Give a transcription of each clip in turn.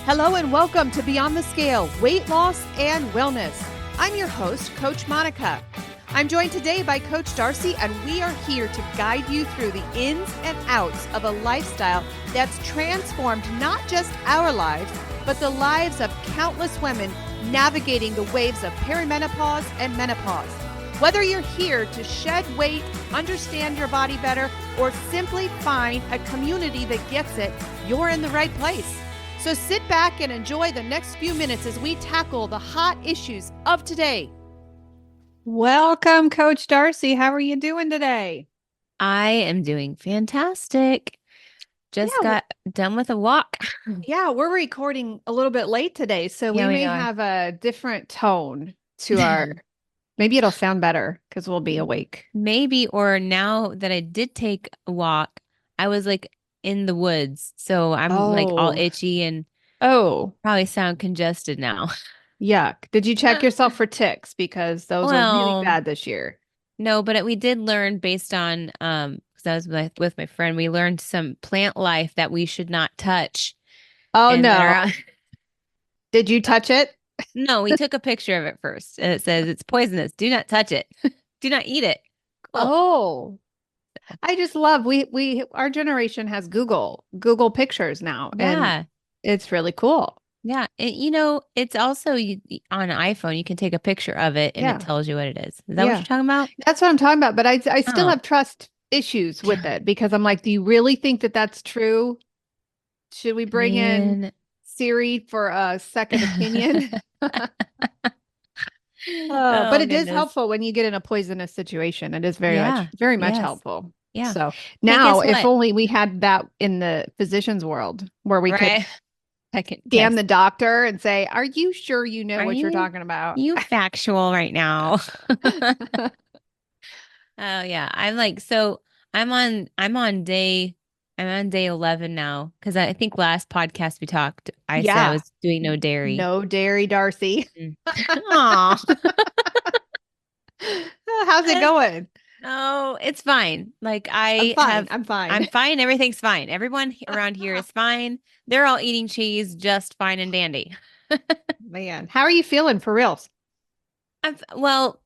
Hello and welcome to Beyond the Scale, Weight Loss and Wellness. I'm your host, Coach Monica. I'm joined today by Coach Darcy, and we are here to guide you through the ins and outs of a lifestyle that's transformed not just our lives, but the lives of countless women navigating the waves of perimenopause and menopause. Whether you're here to shed weight, understand your body better, or simply find a community that gets it, you're in the right place. So sit back and enjoy the next few minutes as we tackle the hot issues of today. Welcome, Coach Darcy. How are you doing today? I am doing fantastic. Just got done with a walk. Yeah, we're recording a little bit late today, so we may have a different tone to our, maybe it'll sound better because we'll be awake. Maybe, or now that I did take a walk, I was like in the woods. So I'm like all itchy and probably sound congested now. Yuck. Did you check yourself for ticks? Because those are really bad this year. No, but we did learn based on, because I was with my friend, we learned some plant life that we should not touch. Oh, no. Did you touch it? No, we took a picture of it first. And it says it's poisonous. Do not touch it. Do not eat it. Cool. Oh, I just love our generation has Google Pictures now. Yeah. And it's really cool. Yeah. And it's also on an iPhone, you can take a picture of it and it tells you what it is. Is that what you're talking about? That's what I'm talking about. But I still have trust issues with it because I'm like, do you really think that that's true? Should we bring in Siri for a second opinion? But it is helpful when you get in a poisonous situation. It is very much helpful. Yeah. So now, if only we had that in the physician's world where we could scan the doctor and say, "Are you sure you know what you're talking about?" You factual right now. Oh yeah, I'm on day 11 now because I think last podcast we talked, I said I was doing no dairy. No dairy, Darcy. Aw. How's it going? Oh, it's fine. Like I'm fine. I'm fine. Everything's fine. Everyone around here is fine. They're all eating cheese, just fine and dandy. Man, how are you feeling for reals? Well,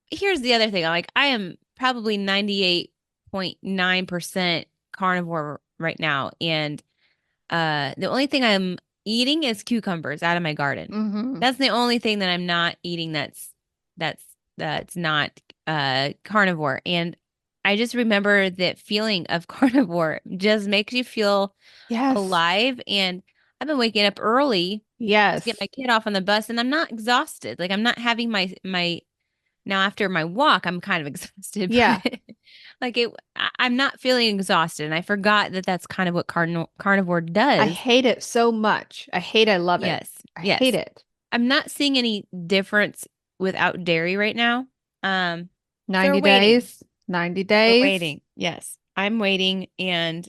here's the other thing. I am probably 98.9% carnivore right now. And the only thing I'm eating is cucumbers out of my garden. Mm-hmm. That's the only thing that I'm not eating that's not carnivore. And I just remember that feeling of carnivore just makes you feel alive. And I've been waking up early to get my kid off on the bus, and I'm not exhausted. Like I'm not having my now after my walk, I'm kind of exhausted. Yeah. I'm not feeling exhausted. And I forgot that that's kind of what carnivore does. I hate it so much. I love it. Yes. I hate it. I'm not seeing any difference without dairy right now. 90 days. 90 days. We're waiting. Yes. I'm waiting, and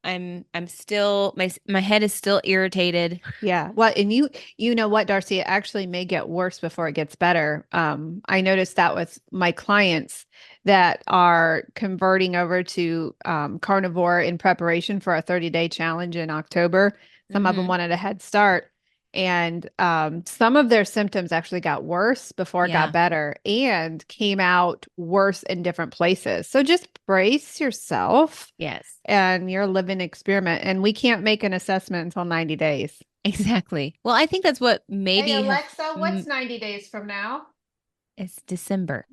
I'm still my head is still irritated. Yeah. Well, and you know what, Darcy, it actually may get worse before it gets better. I noticed that with my clients that are converting over to carnivore in preparation for a 30-day challenge in October. Some of them wanted a head start. And some of their symptoms actually got worse before it got better and came out worse in different places. So just brace yourself. Yes. And you're a living experiment. And we can't make an assessment until 90 days. Exactly. Well, I think that's what maybe. Hey, Alexa, what's 90 days from now? It's December.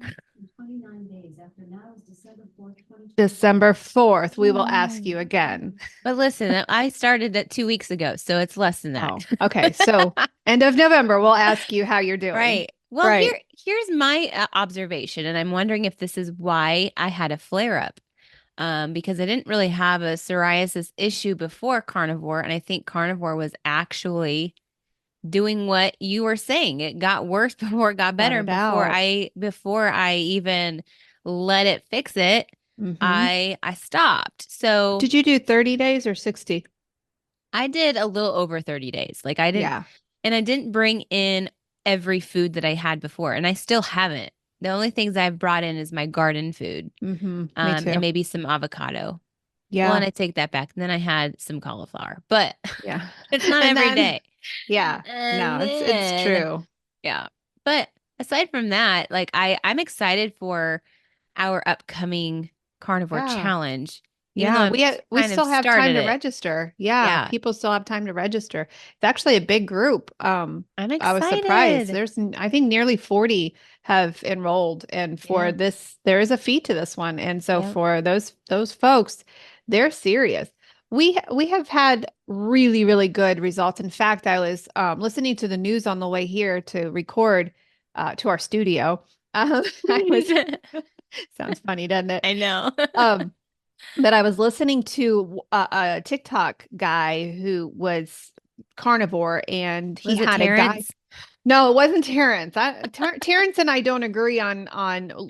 29 days after now is December 4th. December 4th. We will ask you again. But listen, I started that 2 weeks ago, so it's less than that. Oh, okay. So end of November, we'll ask you how you're doing. Right. Well, here's my observation, and I'm wondering if this is why I had a flare up. Because I didn't really have a psoriasis issue before carnivore, and I think carnivore was actually doing what you were saying. It got worse before it got better. Before I even let it fix it, I stopped. So did you do 30 days or 60? I did a little over 30 days. Like I didn't, and I didn't bring in every food that I had before, and I still haven't. The only things I've brought in is my garden food, and maybe some avocado. Yeah. Well, and I take that back. And then I had some cauliflower, but it's not every day. Yeah. And No, it's then, true. yeah. But aside from that, like I'm excited for our upcoming carnivore Yeah. challenge, even though Yeah, I've we kind of still have time started to it. register. Yeah, Yeah. people still have time to register. It's actually a big group. I'm I was surprised. excited. I think nearly 40 have enrolled, and for Yeah. this, there is a fee to this one. And so Yeah. for those folks, they're serious. We have had really, really good results. In fact, I was listening to the news on the way here to record to our studio. I was sounds funny, doesn't it? I know. Um, that I was listening to a TikTok guy who was carnivore, and he Was it had a guy. Terrence? No, it wasn't Terrence. Terrence and I don't agree on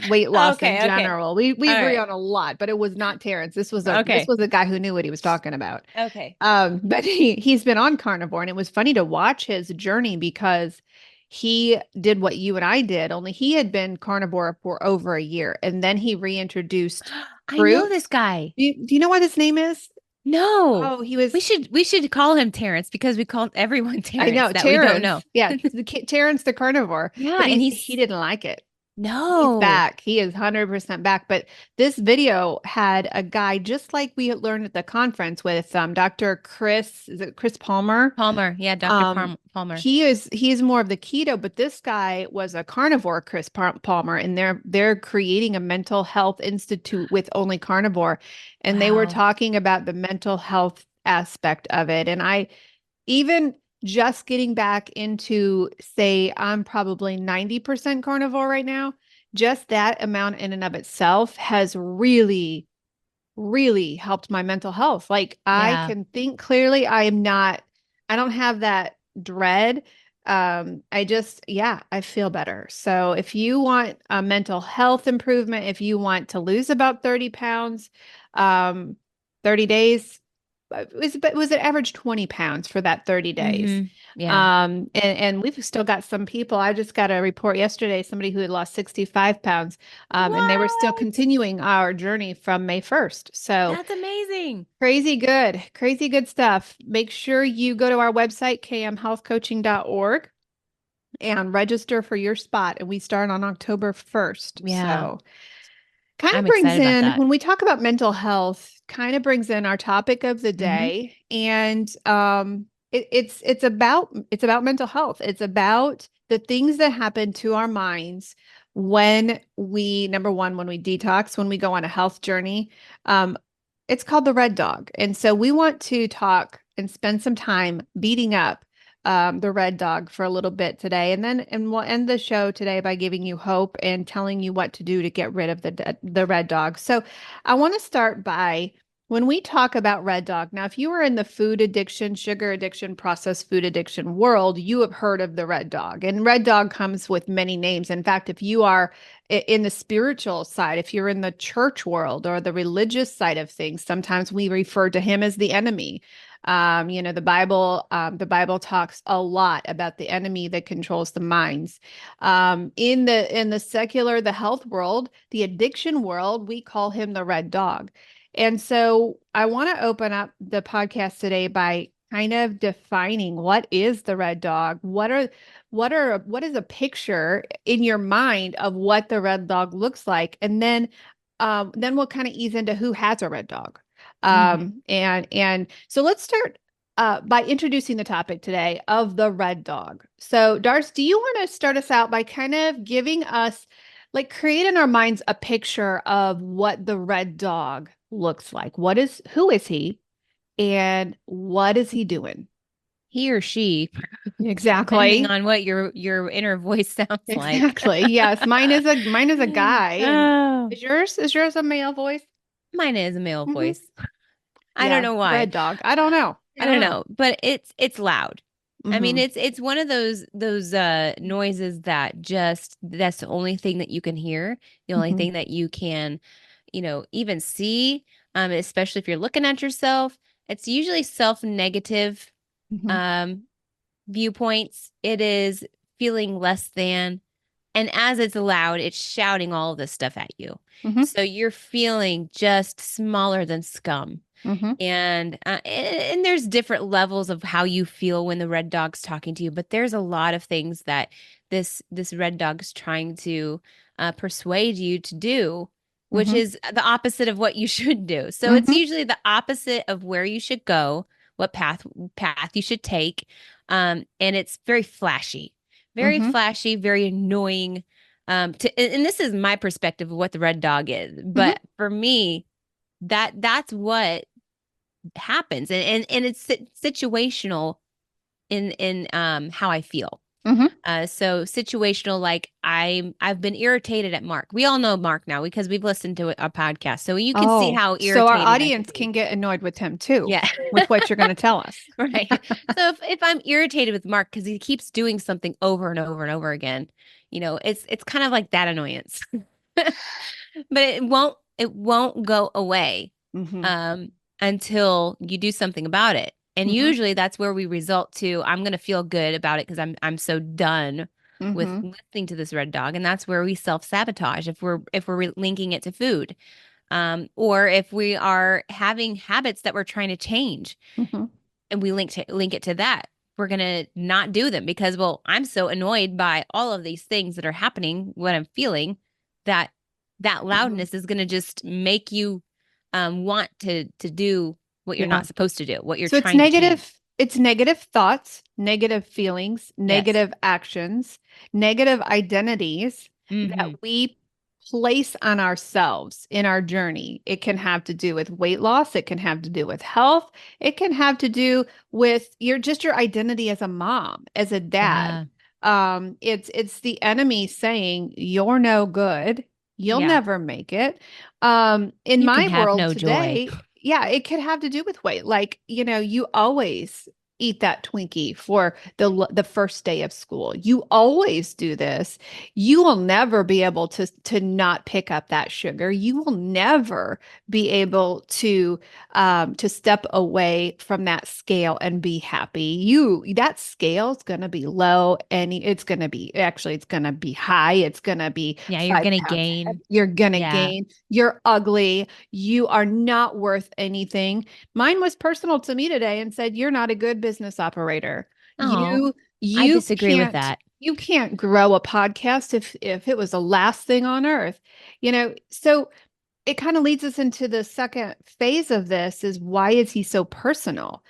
weight loss in Okay, okay. general. We All agree right. on a lot, but it was not Terrence. This Okay. was a guy who knew what he was talking about. Okay. But he's been on carnivore, and it was funny to watch his journey because he did what you and I did, only he had been carnivore for over a year, and then he reintroduced I know this fruits. guy. Do you know what his name is? No. Oh, he was. We should call him Terrence because we call everyone I Terrence know that we don't know. Terrence. Yeah, Terrence the carnivore, Yeah, but and he didn't like it. He's no. back. He is 100% back. But this video had a guy just like we had learned at the conference with Dr. Chris. Is it Chris Palmer? Palmer. Yeah, Dr. Um, Palmer. he's more of the keto, but this guy was a carnivore, Chris Palmer, and they're creating a mental health institute with only carnivore, and they were Wow. talking about the mental health aspect of it. And I even just getting back into, say, I'm probably 90% carnivore right now, just that amount in and of itself has really helped my mental health. Like I Yeah. can think clearly. I don't have that dread. I feel better. So if you want a mental health improvement, if you want to lose about 30 pounds, um, 30 days, was it average 20 pounds for that 30 days? Mm-hmm. Yeah. And we've still got some people. I just got a report yesterday, somebody who had lost 65 pounds, and they were still What? continuing our journey from May 1st. So That's amazing. crazy good stuff. Make sure you go to our website, kmhealthcoaching.org, and register for your spot. And we start on October 1st. Yeah. So kind of I'm brings excited about in, that. when we talk about mental health, kind of brings in our topic of the Mm-hmm. day. And it's about mental health. It's about the things that happen to our minds when we, number one, when we detox, when we go on a health journey. um, it's called the red dog. And so we want to talk and spend some time beating up the red dog for a little bit today. And we'll end the show today by giving you hope and telling you what to do to get rid of the red dog. So I want to start by, when we talk about red dog. Now, if you are in the food addiction, sugar addiction, processed food addiction world, you have heard of the red dog. And red dog comes with many names. In fact, if you are in the spiritual side, if you're in the church world or the religious side of things, sometimes we refer to him as the enemy. The Bible talks a lot about the enemy that controls the minds. In the secular, the health world, the addiction world, we call him the red dog. And so I want to open up the podcast today by kind of defining, what is the red dog? What is a picture in your mind of what the red dog looks like? And then we'll kind of ease into who has a red dog. Mm-hmm. And so let's start by introducing the topic today of the red dog. So, Darce, do you want to start us out by kind of giving us, like, create in our minds a picture of what the red dog looks like? Who is he, and what is he doing? He or she, depending Exactly. on what your inner voice sounds like. Exactly. Yes, mine is a guy, and Oh, is yours a male voice? mine is a male Hmm. voice. I don't Yeah, know why. red dog. I don't know. I don't know, but it's loud. I mean, Hmm. it's one of those noises that just that's the only thing that you can hear, the only Hmm. thing that you can, even see, especially if you're looking at yourself. It's usually self-negative Hmm. um viewpoints. It is feeling less than. And as it's loud, it's shouting all of this stuff at you. Hmm. So you're feeling just smaller than scum. Mm-hmm. And there's different levels of how you feel when the red dog's talking to you, but there's a lot of things that this red dog's trying to persuade you to do, which Mm-hmm. is the opposite of what you should do. So it's Mm-hmm. usually the opposite of where you should go, what path you should take. And it's very Mm-hmm. flashy, very annoying. And this is my perspective of what the red dog is, Mm-hmm. but for me, that's what happens, and it's situational in how I feel. Mm-hmm. So situational, like I've been irritated at Mark. We all know Mark now because we've listened to a podcast, so you can see Oh, how so our irritated I can audience be. can get annoyed with him too, Yeah. with what you're going to tell us. Right. So if I'm irritated with Mark because he keeps doing something over and over and over again, it's kind of like that annoyance. But it won't go away Mm-hmm. um until you do something about it. And Mm-hmm. usually that's where we result to I'm going to feel good about it because I'm so done with Mm-hmm. listening to this red dog, and that's where we self-sabotage if we're linking it to food. Or if we are having habits that we're trying to change Mm-hmm. and we link it to that, we're gonna not do them because, well, I'm so annoyed by all of these things that are happening, what I'm feeling, that that Mm-hmm. loudness is gonna just make you want to do what you're Yeah. not supposed to do, what you're So trying to change. it's negative thoughts, negative feelings, Yes. negative actions, negative identities that Mm-hmm. we place on ourselves in our journey. It can have to do with weight loss, it can have to do with health, it can have to do with your identity as a mom, as a dad. Yeah. It's the enemy saying you're no good. You'll Yeah. never make it. In You can my have world no joy. today, yeah, it could have to do with weight. Like, you always eat that Twinkie for the first day of school. You always do this. You will never be able to not pick up that sugar. You will never be able to step away from that scale and be happy. That scale is going to be low, and it's going to be high. It's going to be Yeah, you're 5 gonna pounds ahead. gain. You're going to Yeah. gain. You're ugly. You are not worth anything. Mine was personal to me today and said, "You're not a good business operator. Oh, You I you disagree with can't that. you can't grow a podcast if it was the last thing on earth." So it kind of leads us into the second phase of this is, why is he so personal?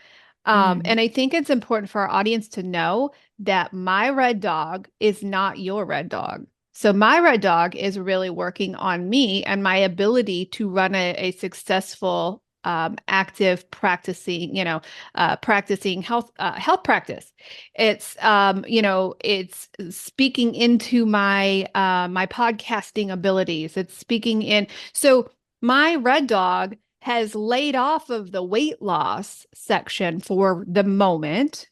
Mm. And I think it's important for our audience to know that my red dog is not your red dog. So my red dog is really working on me and my ability to run a successful, active practicing health practice. It's speaking into my podcasting abilities. It's speaking in. So my red dog has laid off of the weight loss section for the moment.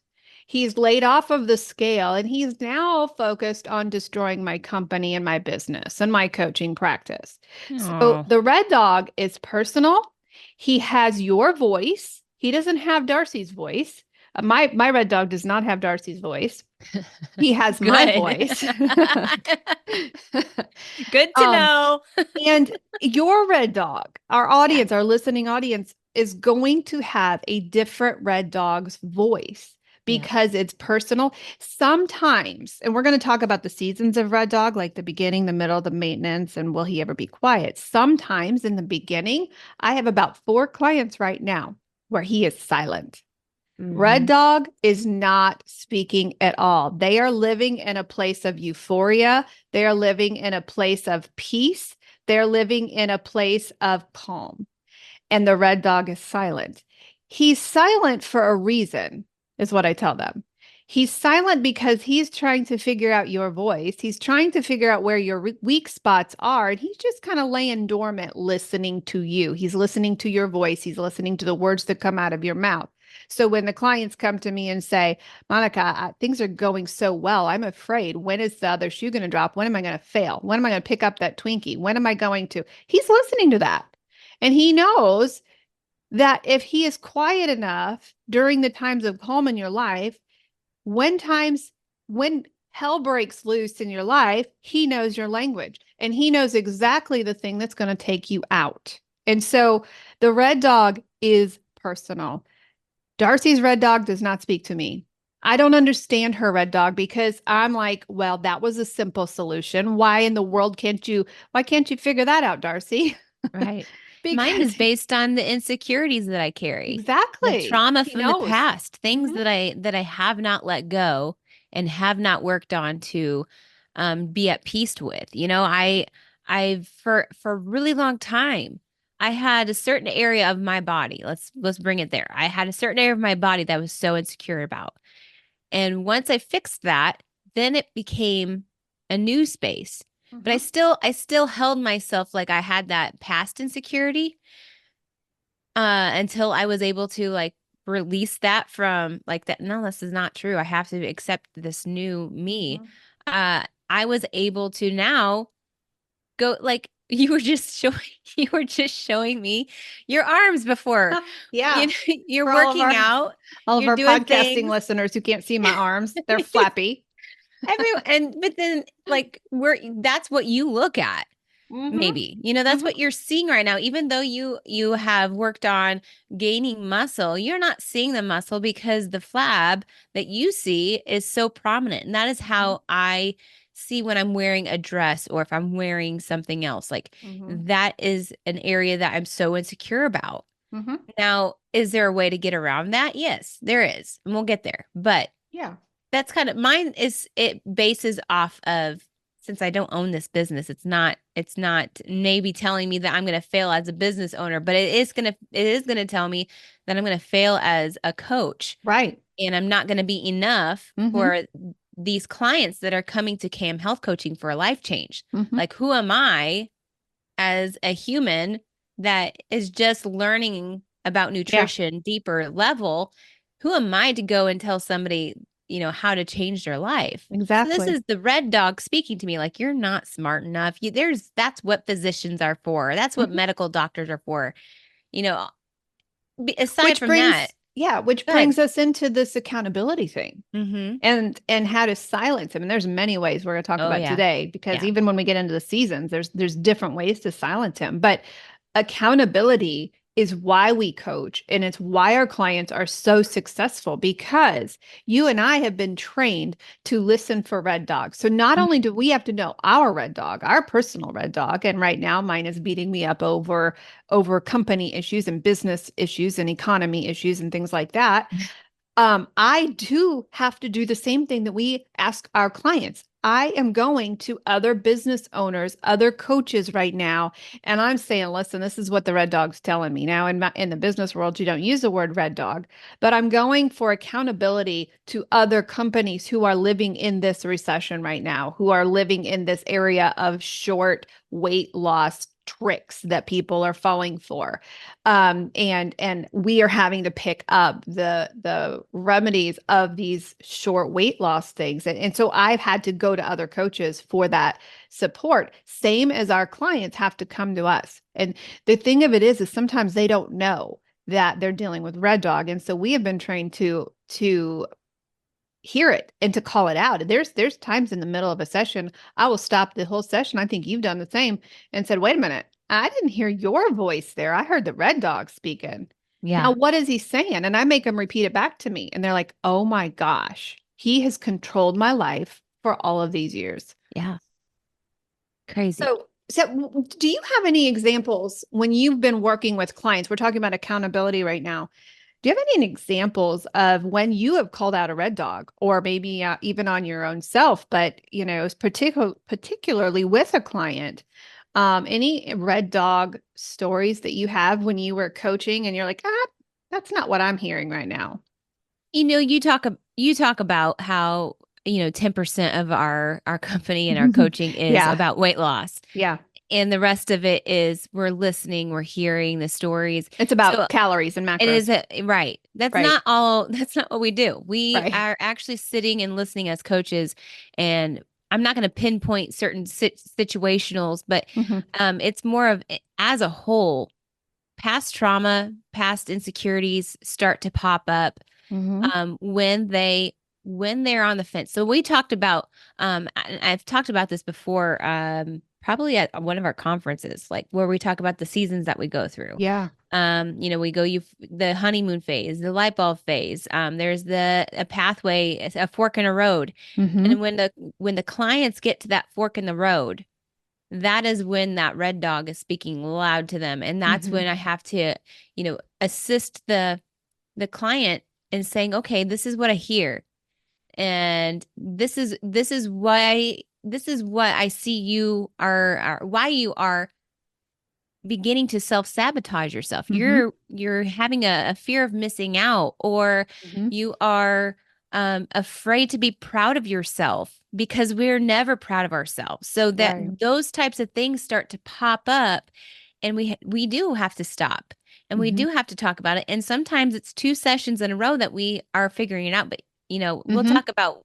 He's laid off of the scale and he's now focused on destroying my company and my business and my coaching practice. So Oh. the red dog is personal. He has your voice. He doesn't have Darcy's voice. My red dog does not have Darcy's voice. He has my Good. voice. Good to um, know. and your red dog, our audience, our listening audience, is going to have a different red dog's voice Yeah. because it's personal. Sometimes, and we're going to talk about the seasons of red dog, like the beginning, the middle, the maintenance, and will he ever be quiet? Sometimes in the beginning, I have about 4 clients right now where he is silent. Red Hmm. dog is not speaking at all. They are living in a place of euphoria. They are living in a place of peace. They're living in a place of calm. And the red dog is silent. He's silent for a reason, is what I tell them. He's silent because he's trying to figure out your voice. He's trying to figure out where your weak spots are. And he's just kind of laying dormant, listening to you. He's listening to your voice. He's listening to the words that come out of your mouth. So when the clients come to me and say, Monica, things are going so well, I'm afraid. When is the other shoe going to drop? When am I going to fail? When am I going to pick up that Twinkie? When am I going to? He's listening to that. And he knows that if he is quiet enough during the times of calm in your life, when hell breaks loose in your life, he knows your language and he knows exactly the thing that's going to take you out. And so The red dog is personal. Darcy's red dog does not speak to me. I don't understand her red dog because I'm like, well, that was a simple solution. Why in the world why can't you figure that out, Darcy? Right. Mine Because is based on the insecurities that I carry, the exactly. trauma She from the knows. past, things Mhm. that I have not let go and have not worked on to be at peace with. I've for a really long time, I had a certain area of my body. Let's bring it there. I had a certain area of my body that I was so insecure about. And once I fixed that, then it became a new space. But Mhm. I still held myself like I had that past insecurity until I was able to like release that from like that. No, this is not true. I have to accept this new me. Mhm. I was able to now go like you were just showing you were just showing me your arms before. Yeah. You're For working out, all of you're our doing podcasting things. listeners who can't see my arms, they're flappy. Everyone and but then like we're that's what you look at. Mhm. Maybe. That's Mhm. what you're seeing right now. Even though you have worked on gaining muscle, you're not seeing the muscle because the flab that you see is so prominent. And that is how I see when I'm wearing a dress or if I'm wearing something else. Like Mhm. that is an area that I'm so insecure about. Mhm. Now, is there a way to get around that? Yes, there is. And we'll get there. But Yeah. that's kind of mine is it bases off of since I don't own this business, it's not maybe telling me that I'm going to fail as a business owner, but it is going to tell me that I'm going to fail as a coach Right. and I'm not going to be enough Mhm. for these clients that are coming to CAM health coaching for a life change. Mhm. Like who am I as a human that is just learning about Yeah. nutrition deeper level, who am I to go and tell somebody, how to change their life? So this Exactly. is the red dog speaking to me like you're not smart enough. That's what physicians are for. That's what Mhm. medical doctors are for. You know, aside Which from that, brings yeah, which good. brings us into this accountability thing. Mm-hmm. And how to silence him. And there's many ways we're going to talk Oh about yeah. today because Yeah. even when we get into the seasons, there's different ways to silence him. But accountability is why we coach and it's why our clients are so successful because you and I have been trained to listen for red dogs. So not only do we have to know our red dog, our personal red dog, and right now mine is beating me up over company issues and business issues and economy issues and things like that. I do have to do the same thing that we ask our clients. I am going to other business owners, other coaches right now, and I'm saying, listen, this is what the red dog's telling me. Now, in the business world, you don't use the word red dog, but I'm going for accountability to other companies who are living in this recession right now, who are living in this area of short weight loss tricks that people are falling for, and we are having to pick up the remedies of these short weight loss things, and so I've had to go to other coaches for that support, same as our clients have to come to us. And the thing of it is sometimes they don't know that they're dealing with red dog, and so we have been trained to hear it and to call it out. There's times in the middle of a session, I will stop the whole session. I think you've done the same and said, wait a minute, I didn't hear your voice there. I heard the red dog speaking. Now, Yeah. what is he saying? And I make them repeat it back to me. And they're like, oh my gosh, he has controlled my life for all of these years. Yeah. Crazy. So do you have any examples when you've been working with clients? We're talking about accountability right now. Do you have any examples of when you have called out a red dog or maybe even on your own self, but particularly with a client? Any red dog stories that you have when you were coaching and you're like, that's not what I'm hearing right now. You talk about how 10% of our company and our coaching is Yeah, about weight loss, yeah. and the rest of it is we're listening, we're hearing the stories. It's So about calories and it is macros. right. That's Right, not all. That's not what we do. We right. are actually sitting and listening as coaches, and I'm not going to pinpoint certain situationals, but Hmm. it's more of as a whole. Past trauma, past insecurities start to pop up Hmm. when they're on the fence. So we talked about I've talked about this before probably at one of our conferences, like where we talk about the seasons that we go through. Yeah. We go the honeymoon phase, the light bulb phase. There's a pathway, a fork in a road. Mm-hmm. And when the clients get to that fork in the road, that is when that red dog is speaking loud to them. And that's Mm-hmm. when I have to, assist the client in saying, okay, this is what I hear. And this is what I see you are why you are beginning to self-sabotage yourself. Mm-hmm. You're having a fear of missing out, or Mm-hmm. you are afraid to be proud of yourself because we're never proud of ourselves. So that Right. those types of things start to pop up, and we do have to stop, and we Mm-hmm. do have to talk about it. And sometimes it's two sessions in a row that we are figuring it out. But we'll Mm-hmm. talk about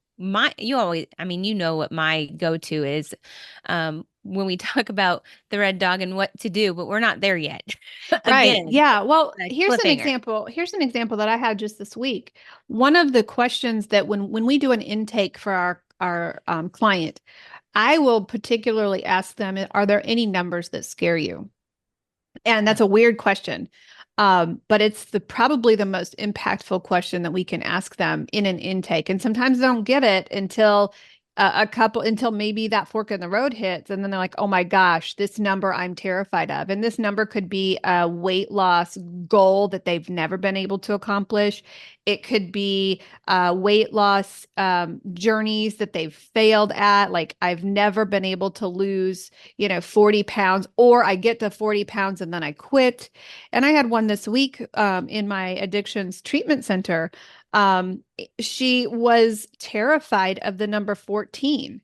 you always, I mean, what my go-to is when we talk about the red dog and what to do, but we're not there yet. Right. Again, Yeah. Well, a here's an cliffhanger. example. Here's an example that I had just this week. One of the questions that when we do an intake for our client, I will particularly ask them, are there any numbers that scare you? And that's a weird question. But it's probably the most impactful question that we can ask them in an intake. And sometimes they don't get it until maybe that fork in the road hits. And then they're like, oh my gosh, this number I'm terrified of. And this number could be a weight loss goal that they've never been able to accomplish. It could be weight loss journeys that they've failed at. Like, I've never been able to lose 40 pounds, or I get to 40 pounds and then I quit. And I had one this week in my addictions treatment center. She was terrified of the number 14.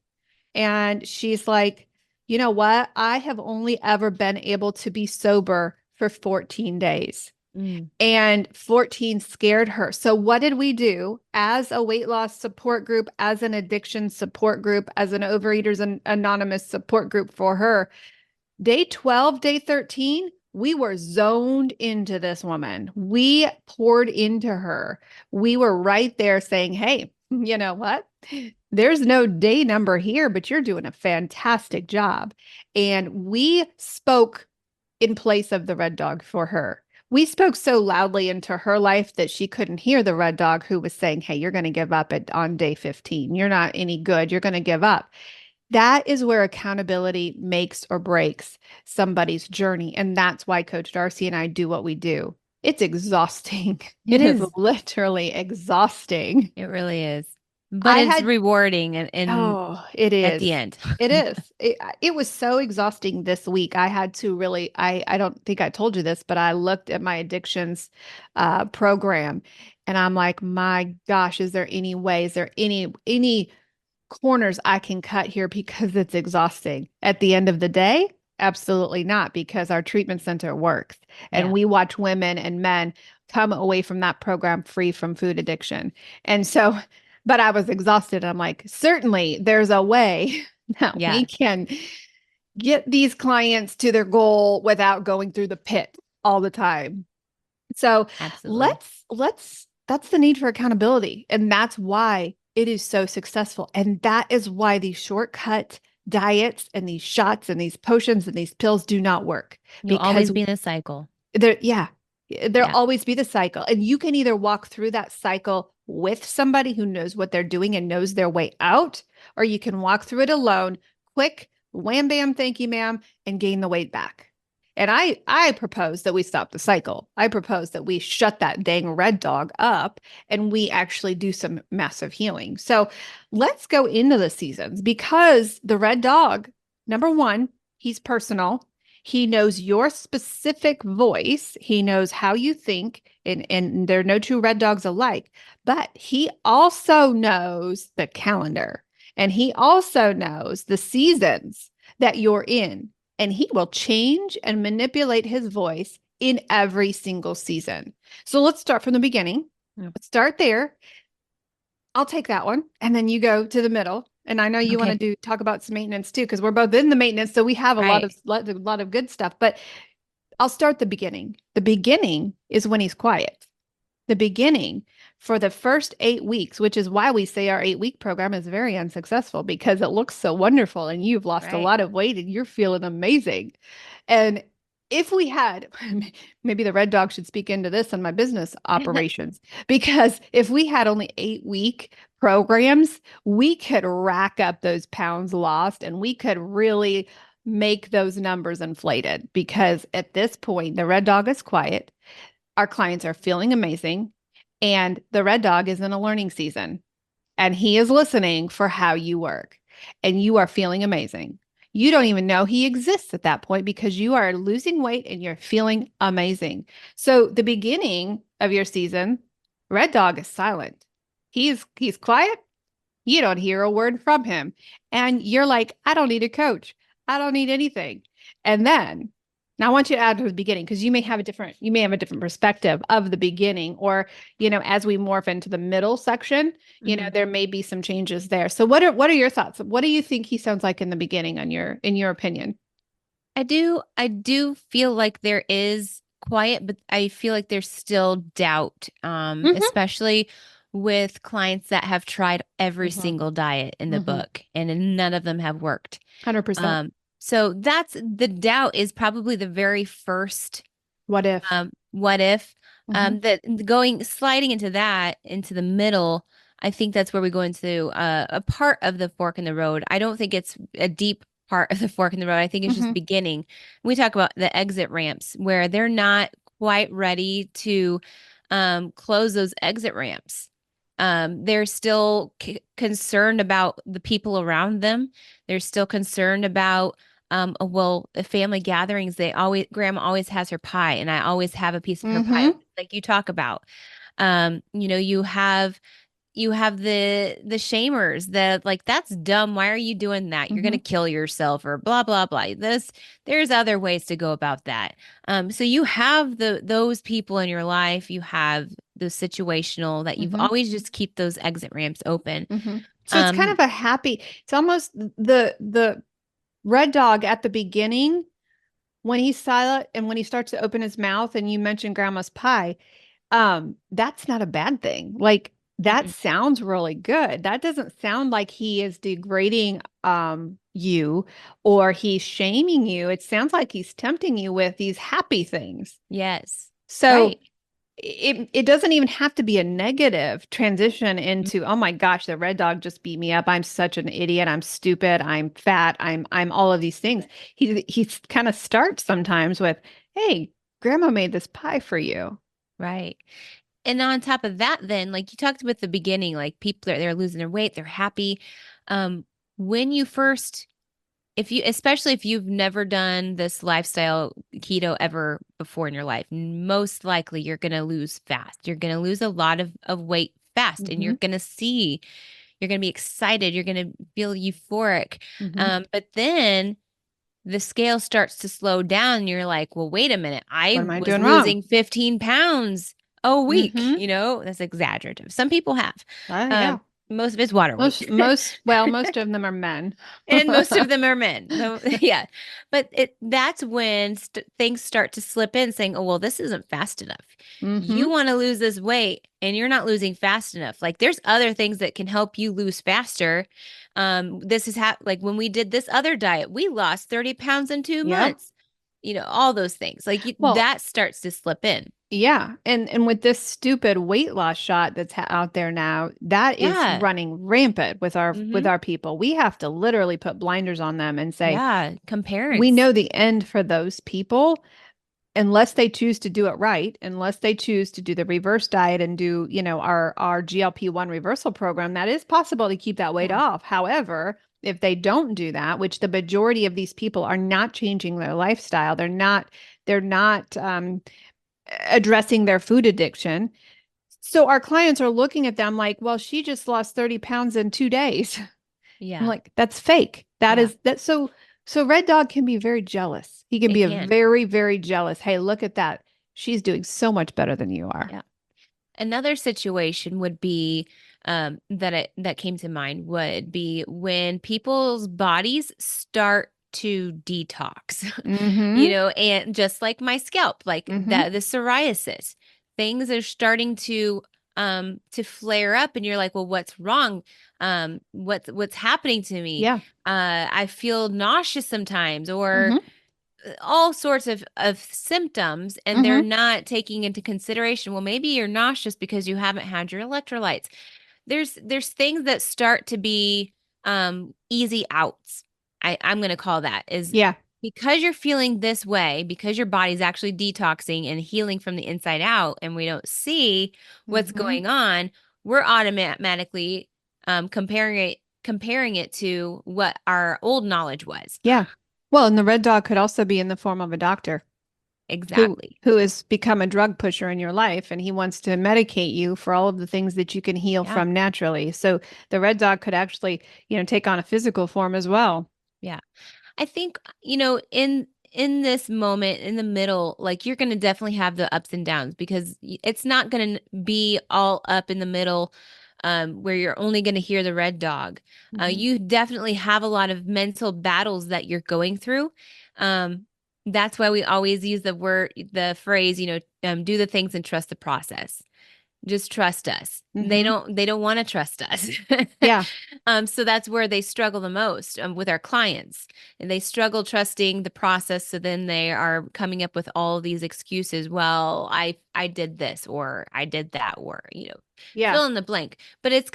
And she's like, you know what? I have only ever been able to be sober for 14 days. Mm, And 14 scared her. So, what did we do as a weight loss support group, as an addiction support group, as an Overeaters Anonymous support group for her? Day 12, day 13, we were zoned into this woman. We poured into her. We were right there saying, hey, you know what? There's no day number here, but you're doing a fantastic job. And we spoke in place of the red dog for her. We spoke so loudly into her life that she couldn't hear the red dog who was saying, hey, you're going to give up on day 15. You're not any good. You're going to give up. That is where accountability makes or breaks somebody's journey. And that's why Coach Darcy and I do what we do. It's exhausting. it It is is. literally exhausting. It really is. But I it's had, rewarding and oh, it at the is. end. It is. It was so exhausting this week. I had to really, I don't think I told you this, but I looked at my addictions program and I'm like, my gosh, is there any way, is there any corners I can cut here because it's exhausting. At the end of the day, absolutely not, because our treatment center works and Yeah. we watch women and men come away from that program free from food addiction. And so, but I was exhausted. I'm like, certainly there's a way that we Yes, can get these clients to their goal without going through the pit all the time. So absolutely. let's that's the need for accountability. And that's why it is so successful. And that is why these shortcut diets and these shots and these potions and these pills do not work, You'll always because be in a cycle. yeah, there'll Yeah. always be the cycle. And you can either walk through that cycle with somebody who knows what they're doing and knows their way out, or you can walk through it alone, quick, wham, bam, thank you, ma'am, and gain the weight back. And I propose that we stop the cycle. I propose that we shut that dang red dog up and we actually do some massive healing. So let's go into the seasons, because the red dog, number one, he's personal. He knows your specific voice. He knows how you think, and there are no two red dogs alike, but he also knows the calendar, and he also knows the seasons that you're in, and he will change and manipulate his voice in every single season. So let's start from the beginning. Yeah. Let's start there. I'll take that one. And then you go to the middle. And I know you want Okay. to talk about some maintenance too, because we're both in the maintenance. So we have a Right. lot of good stuff. But I'll start the beginning. The beginning is when he's quiet. The beginning for the first 8 weeks, which is why we say our 8 week program is very unsuccessful because it looks so wonderful and you've lost a Right. lot of weight and you're feeling amazing. And if we had, maybe the red dog should speak into this on my business operations, because if we had only 8 week programs, we could rack up those pounds lost and we could really make those numbers inflated because at this point, the red dog is quiet. Our clients are feeling amazing and the red dog is in a learning season and he is listening for how you work and you are feeling amazing. You don't even know he exists at that point because you are losing weight and you're feeling amazing. So the beginning of your season, red dog is silent. He's quiet. You don't hear a word from him. And you're like, I don't need a coach. I don't need anything. And then now I want you to add to the beginning because you may have a different perspective of the beginning or, as we morph into the middle section, there may be some changes there. So what are your thoughts? What do you think he sounds like in the beginning in your opinion? I do feel like there is quiet, but I feel like there's still doubt, Mm-hmm. especially with clients that have tried every Mm-hmm. single diet in the Mm-hmm. book and none of them have worked. 100%. So that's the doubt is probably the very first What if? what if Mm-hmm. that going sliding into that into the middle. I think that's where we go into a part of the fork in the road. I don't think it's a deep part of the fork in the road. I think it's just Mm-hmm. beginning. We talk about the exit ramps where they're not quite ready to close those exit ramps. They're still concerned about the people around them. They're still concerned about well, the family gatherings, grandma always has her pie, and I always have a piece of her pie, Mm-hmm. like you talk about. You have the shamers that like that's dumb. Why are you doing that? You're Mm-hmm. gonna kill yourself or blah blah blah. There's other ways to go about that. So you have those people in your life. You have the situational that you've Mm-hmm. always just keep those exit ramps open. Mm-hmm. So it's kind Um, of a happy, it's almost the red dog at the beginning when he's silent and when he starts to open his mouth and you mentioned grandma's pie, that's not a bad thing. Like that mm-mm. sounds really good. That doesn't sound like he is degrading you or he's shaming you. It sounds like he's tempting you with these happy things. Yes. So Right. it doesn't even have to be a negative transition into, oh my gosh, the red dog just beat me up. I'm such an idiot. I'm stupid. I'm fat. I'm all of these things. He kind of starts sometimes with, hey, grandma made this pie for you. Right. And on top of that, then, like you talked about the beginning, like people they're losing their weight, they're happy. Um, when you first, if you, especially if you've never done this lifestyle keto ever before in your life, most likely you're going to lose fast. You're going to lose a lot of weight fast, and Hmm. you're going to be excited. You're going to feel euphoric. Hmm. But then the scale starts to slow down and you're like, well, wait a minute. What I am I was doing wrong? losing 15 pounds a week. Hmm. That's exaggerative. Some people have. Yeah. Most of it's water weight. Most of them are men. And most of them are men. So, yeah. But that's when things start to slip in saying, oh, well, this isn't fast enough. You Hmm. want to lose this weight and you're not losing fast enough. Like there's other things that can help you lose faster. This is like when we did this other diet, we lost 30 pounds in 2 months. Yep. All those things like Well, that starts to slip in. yeah, and with this stupid weight loss shot that's out there now, that is Yeah. running rampant with Mm-hmm. our people. We have to literally put blinders on them and say, Yeah. we Comparents. know the end for those people unless they choose to do it right, unless they choose to do the reverse diet and do, our GLP-1 reversal program, that is possible to keep that weight Yeah. off. However, if they don't do that, which the majority of these people are not changing their lifestyle, they're not addressing their food addiction. So our clients are looking at them like, well, she just lost 30 pounds in 2 days. I'm Yeah. like, that's fake. That Yeah. is that. So Red Dog can be very jealous. He can It be a can. very, very jealous. Hey, look at that. She's doing so much better than you are. Yeah. Another situation would be that came to mind would be when people's bodies start to detox, Mm-hmm. and just like my scalp, like Mm-hmm. the psoriasis, things are starting to to flare up, and you're like, well, what's wrong? What's happening to me? Yeah. I feel nauseous sometimes, or Mm-hmm. all sorts of symptoms, and they're Mm-hmm. not taking into consideration, well, maybe you're nauseous because you haven't had your electrolytes. There's things that start to be easy outs. I'm going to call that, is Yeah. because you're feeling this way, because your body's actually detoxing and healing from the inside out, and we don't see what's Mm-hmm. going on, we're automatically comparing it to what our old knowledge was. Yeah. Well, and the red dog could also be in the form of a doctor who Exactly. who has become a drug pusher in your life, and he wants to medicate you for all of the things that you can heal Yeah. from naturally. So the red dog could actually, take on a physical form as well. Yeah. I think, in this moment in the middle, like, you're going to definitely have the ups and downs, because it's not going to be all up in the middle, where you're only going to hear the red dog. Mhm. You definitely have a lot of mental battles that you're going through. That's why we always use the phrase, do the things and trust the process. Just trust us. Mhm. They don't want to trust us. Yeah. So that's where they struggle the most, with our clients. And they struggle trusting the process. So then they are coming up with all these excuses. Well, I did this, or I did that, or, Yeah. fill in the blank. But it's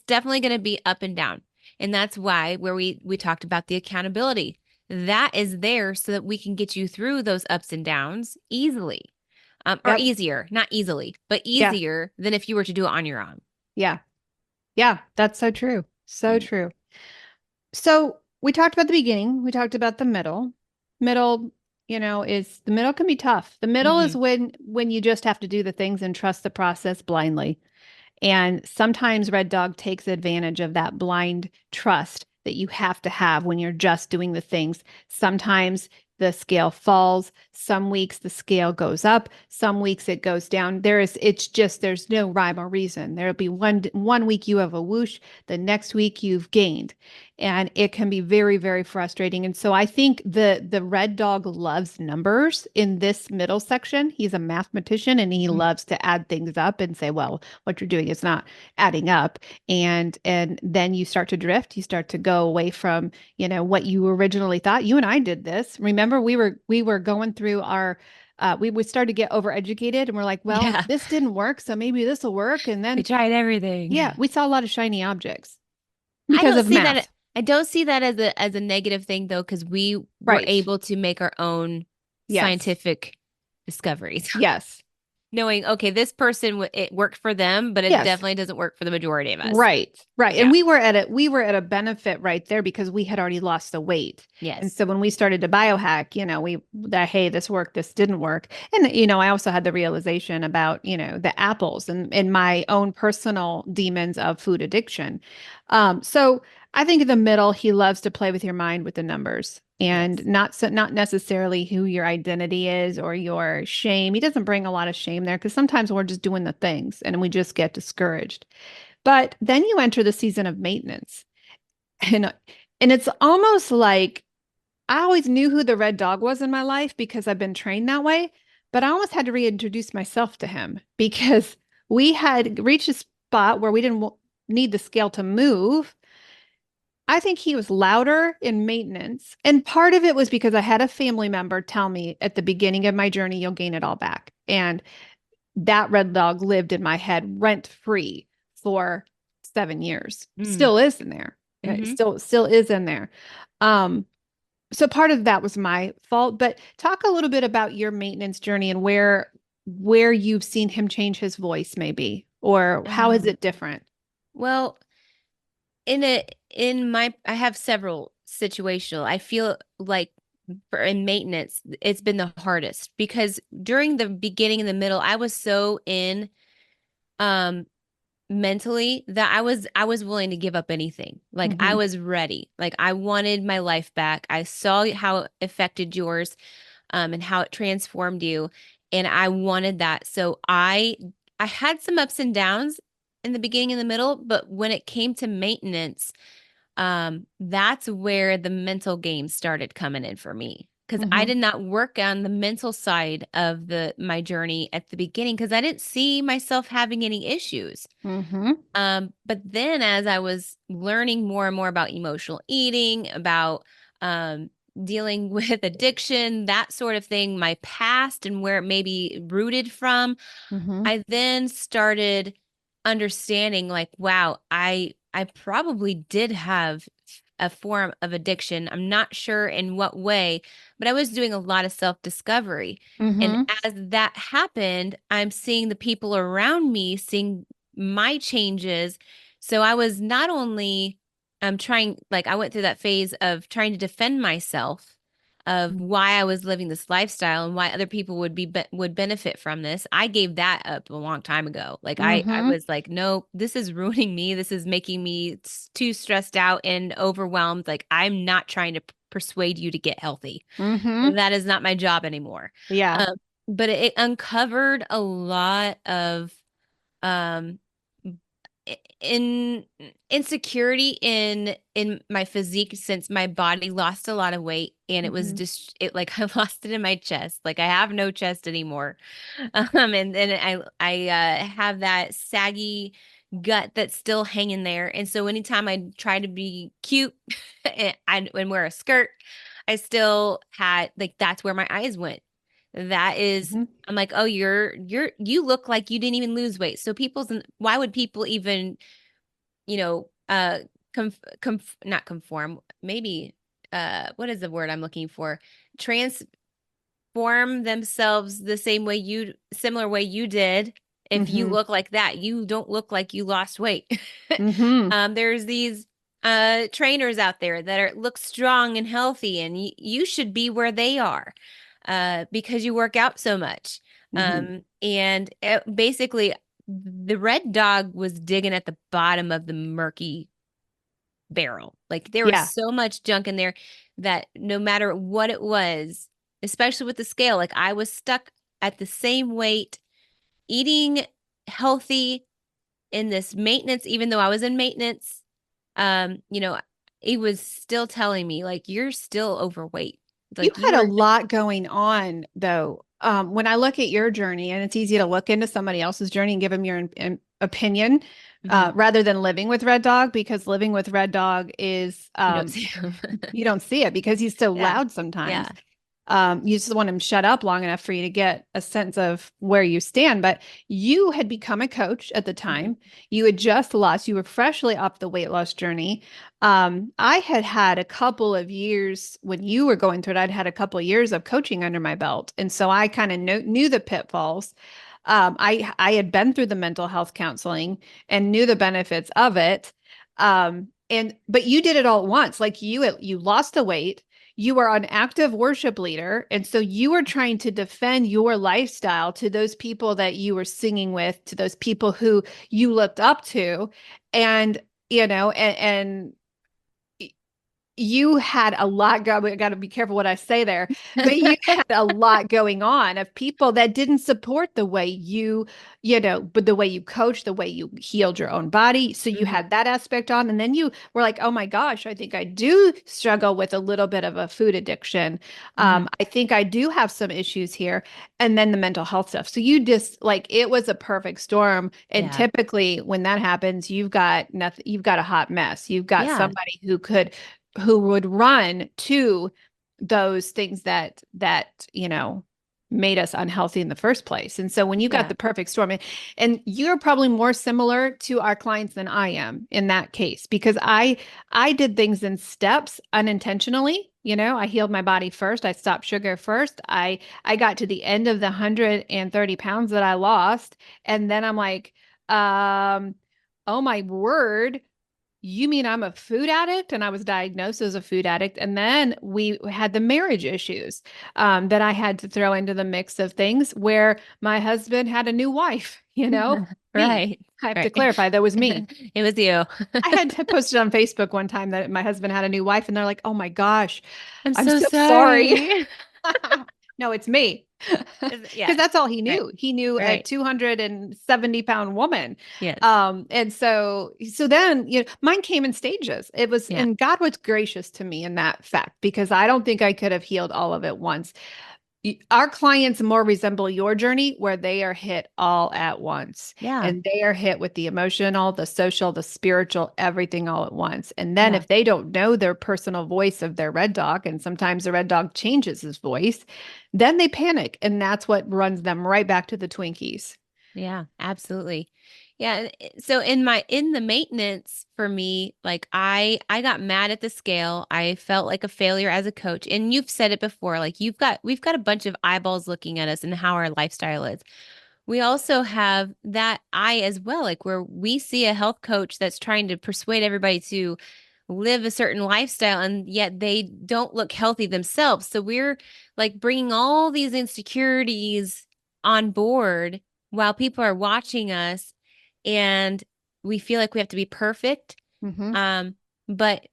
definitely gonna be up and down. And that's why, where we talked about the accountability. That is there so that we can get you through those ups and downs easily. Or Yep. easier, not easily, but Yeah. easier than if you were to do it on your own. Yeah. Yeah. That's so true. So Mm. true. So we talked about the beginning. We talked about the middle. Middle, is the middle can be tough. The middle is Mhm. when you just have to do the things and trust the process blindly. And sometimes Red Dog takes advantage of that blind trust that you have to have when you're just doing the things. Sometimes the scale falls. Some weeks the scale goes up. Some weeks it goes down. There's no rhyme or reason. There'll be one week you have a whoosh, the next week you've gained. And it can be very, very frustrating. And so I think the Red Dog loves numbers in this middle section. He's a mathematician and he Mm. loves to add things up and say, well, what you're doing is not adding up. And then you start to drift. You start to go away from, what you originally thought. You and I did this. Remember, we were going through our we would start to get overeducated and we're like, well, Yeah. this didn't work, so maybe this will work. And We then, tried everything. yeah, we saw a lot of shiny objects I because don't of see that math. I don't see that as a negative thing, though, because we were Right. able to make our own Yes. scientific discoveries. Yes. Knowing, okay, this person, it worked for them, but it Yes. definitely doesn't work for the majority of us. Right. Right. And Yeah. we were at a benefit right there because we had already lost the weight. And Yes. so when we started to biohack, hey, this worked, this didn't work. And I also had the realization about, the apples and my own personal demons of food addiction. So I think in the middle, he loves to play with your mind with the numbers and Yes. not necessarily who your identity is or your shame. He doesn't bring a lot of shame there because sometimes we're just doing the things and we just get discouraged. But then you enter the season of maintenance. And and it's almost like I always knew who the red dog was in my life because I've been trained that way, but I almost had to reintroduce myself to him because we had reached a spot where we didn't need the scale to move. I think he was louder in maintenance. And part of it was because I had a family member tell me at the beginning of my journey, you'll gain it all back. And that red dog lived in my head rent free for 7 years. Mm. Still is in there. Hmm. Still is in there. Um, so part of that was my fault. But talk a little bit about your maintenance journey and where you've seen him change his voice, maybe, or how is it different? Well, I have several situational. I feel like, in maintenance, it's been the hardest, because during the beginning and the middle, I was so in, um mentally, that I was willing to give up anything. Like, I Hmm. was ready. Like, I wanted my life back. I saw how it affected yours, and how it transformed you, and I wanted that. So I had some ups and downs in the beginning and the middle, but when it came to maintenance, that's where the mental games started coming in for me. because I Mhm. did not work on the mental side of my journey at the beginning because I didn't see myself having any issues. Mhm. But then as I was learning more and more about emotional eating, about um, dealing with addiction, that sort of thing, my past and where it may be rooted from, Mhm. I then started understanding like, wow, I probably did have a form of addiction. I'm not sure in what way, but I was doing a lot of self-discovery. And Mhm. as that happened, I'm seeing the people around me seeing my changes. So I was not only trying, like I went through that phase of trying to defend myself of why I was living this lifestyle and why other people would benefit from this. I gave that up a long time ago. Like I Mhm. was like, no, this is ruining me. This is making me too stressed out and overwhelmed. Like I'm not trying to persuade you to get healthy. Mhm. That is not my job anymore. Yeah. Um, but it uncovered a lot of um in insecurity in my physique since my body lost a lot of weight and it was Mhm. just it like I lost it in my chest. Like I have no chest anymore. And then I have that saggy gut that's still hanging there. And so anytime I try to be cute and wear a skirt, I still had like that's where my eyes went. That is Mhm. I'm like, oh, you look like you didn't even lose weight. So why would people even, you know, not conform, maybe, what is the word I'm looking for? Transform themselves the similar way you did. If you Mhm. look like that, you don't look like you lost weight. Mhm. There's these trainers out there that look strong and healthy, and you should be where they are because you work out so much. Mhm. And basically, the red dog was digging at the bottom of the murky barrel. Like there was Yeah. so much junk in there that no matter what it was, especially with the scale, like I was stuck at the same weight, eating healthy in this maintenance, even though I was in maintenance, you know, it was still telling me like you're still overweight. You Like had a you're lot going on, though. When I look at your journey, and it's easy to look into somebody else's journey and give them your opinion, Mhm. rather than living with Red Dog, because living with Red Dog is You don't see him. you don't see it because he's so Yeah. loud sometimes. Yeah. You just want him shut up long enough for you to get a sense of where you stand. But you had become a coach at the Mhm. time. You had just lost, you were freshly off the weight loss journey. I had had a couple of years when you were going through it, I'd had a couple of years of coaching under my belt. And so I kind of knew the pitfalls. I had been through the mental health counseling and knew the benefits of it. But you did it all at once. Like you lost the weight, you were an active worship leader. And so you were trying to defend your lifestyle to those people that you were singing with, to those people who you looked up to. And, and you had a lot going. I got to be careful what I say there, but you had a lot going on of people that didn't support the way but the way you coached, the way you healed your own body. So you Mhm. had that aspect on, and then you were like, "Oh my gosh, I think I do struggle with a little bit of a food addiction. Mhm. I think I do have some issues here." And then the mental health stuff. So you just like it was a perfect storm. And Yeah. typically, when that happens, you've got nothing. You've got a hot mess. You've got Yeah. somebody who would run to those things that made us unhealthy in the first place. And so when you got Yeah. the perfect storm, and you're probably more similar to our clients than I am in that case, because I did things in steps unintentionally. I healed my body first. I stopped sugar first. I got to the end of the 130 pounds that I lost, and then I'm like, oh my word, you mean I'm a food addict? And I was diagnosed as a food addict. And then we had the marriage issues that I had to throw into the mix of things where my husband had a new wife, me. Right. I have to Right. clarify, that was me. It was you. I had to post it on Facebook one time that my husband had a new wife, and they're like, oh my gosh, I'm I'm so so sorry. sorry. No, it's me. Yeah. Because that's all he Right. knew. He knew a Right. 270-pound woman. Yes. And so then, mine came in stages. Yeah. And God was gracious to me in that fact, because I don't think I could have healed all of it once. Our clients more resemble your journey, where they are hit all at once, Yeah. and they are hit with the emotional, the social, the spiritual, everything all at once. And then Yeah. if they don't know their personal voice of their red dog, and sometimes the red dog changes his voice, then they panic. And that's what runs them right back to the Twinkies. Yeah, absolutely. Yeah, so in the maintenance for me, like I got mad at the scale. I felt like a failure as a coach. And you've said it before, like we've got a bunch of eyeballs looking at us and how our lifestyle is. We also have that eye as well, like where we see a health coach that's trying to persuade everybody to live a certain lifestyle and yet they don't look healthy themselves. So we're like bringing all these insecurities on board while people are watching us and we feel like we have to be perfect. Mm-hmm. Um, but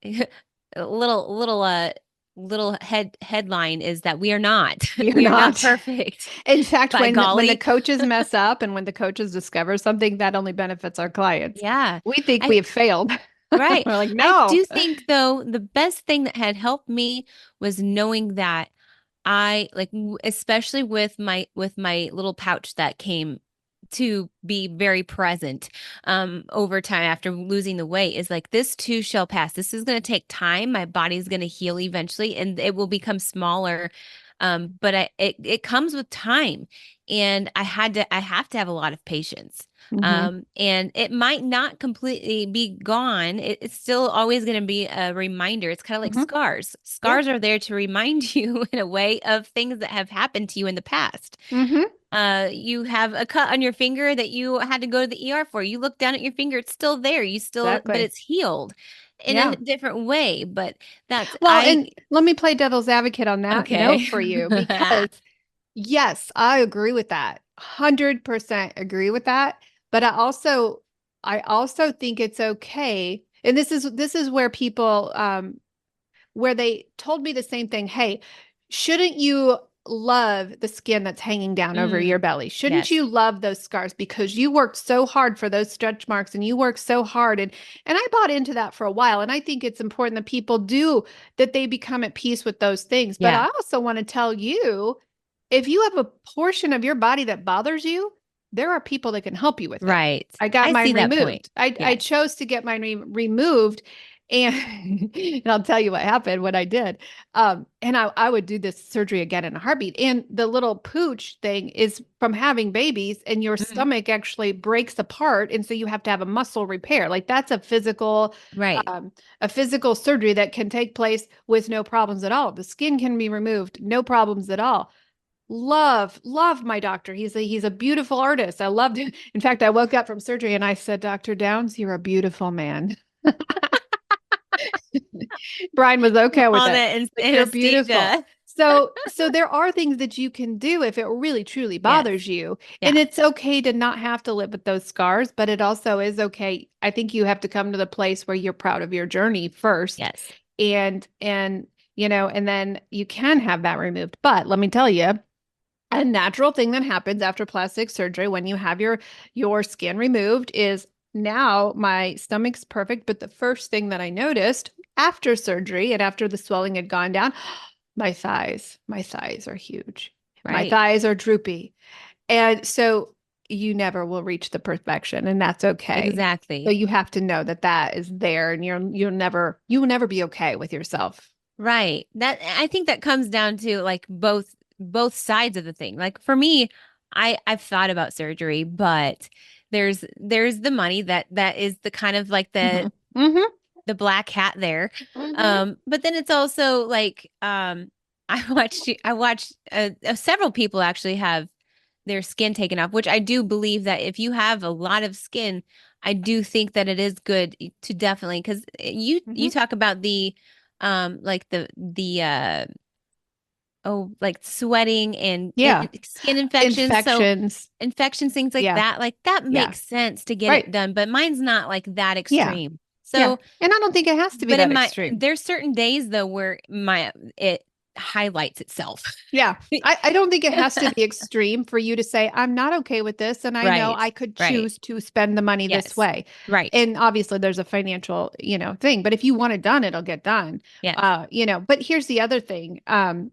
a little headline is that we are not. You're We are not not. perfect. In fact, By when the golly. coaches mess up and when the coaches discover something, that only benefits our clients. Yeah. We think we I have failed. Right. We're like, I no. do think though the best thing that had helped me was knowing that I like especially with my little pouch that came to be very present over time after losing the weight is like this too shall pass. This is going to take time. My body's going to heal eventually and it will become smaller. But it comes with time and I have to have a lot of patience. Mm-hmm. And it might not completely be gone. It's still always going to be a reminder. It's kind of like Mm-hmm. scars. Yeah. Scars are there to remind you in a way of things that have happened to you in the past. Mm-hmm. You have a cut on your finger that you had to go to the ER for. You look down at your finger, it's still there. But Exactly. it's healed in Yeah. a different way. But that's, Well, and let me play devil's advocate on that note okay. for you, because yes, I agree with that. 100% agree with that. But I also think it's okay. And this is where people, where they told me the same thing. Hey, shouldn't you love the skin that's hanging down over your Mm, belly? Shouldn't yes, you love those scars because you worked so hard for those stretch marks, and you worked so hard? And I bought into that for a while. And I think it's important that people do, that they become at peace with those things. But yeah, I also want to tell you, if you have a portion of your body that bothers you, there are people that can help you with it. right. I got I mine see that point. removed. I Yes. chose to get mine removed. And, and I'll tell you what happened when I did. And I would do this surgery again in a heartbeat. And the little pooch thing is from having babies, and your Mhm. stomach actually breaks apart. And so you have to have a muscle repair. Like that's Right. um, a physical surgery that can take place with no problems at all. The skin can be removed, no problems at all. Love my doctor. He's a beautiful artist. I loved it. In fact, I woke up from surgery and I said, Dr. Downs, you're a beautiful man. Brian was okay with All it. that Like, you're beautiful. anesthesia. So there are things that you can do if it really truly Yes. bothers you. Yeah. And it's okay to not have to live with those scars, but it also is okay. I think you have to come to the place where you're proud of your journey first. Yes. And and then you can have that removed. But let me tell you, a natural thing that happens after plastic surgery when you have your skin removed is, now my stomach's perfect, but the first thing that I noticed after surgery and after the swelling had gone down, my thighs are huge. My Right. thighs are droopy. And so you never will reach the perfection, and that's okay. So Exactly. you have to know that that is there, and you will never be okay with yourself. Right. That I think that comes down to like both sides of the thing. Like for me, I've thought about surgery, but there's the money that is the kind of like Mhm. Mhm. the black hat there. Mhm. But then it's also like I watched several people actually have their skin taken off, which I do believe that if you have a lot of skin, I do think that it is good to definitely because you Mhm. talk about the like the oh like sweating and Yeah. skin infections. So Infections. infections, things like Yeah. that Yeah. makes sense to get it Right. done, but mine's not like that Yeah. extreme. Yeah. So And I don't think it has to be but that in my extreme. there's certain days though where my it highlights itself. Yeah. I don't think it has to be extreme for you to say, I'm not okay with this. And I know Right. I could Right. choose to spend the money this Yes. way. Right. And obviously there's a financial, thing, but if you want it done, it'll get done. Yes. But here's the other thing, w-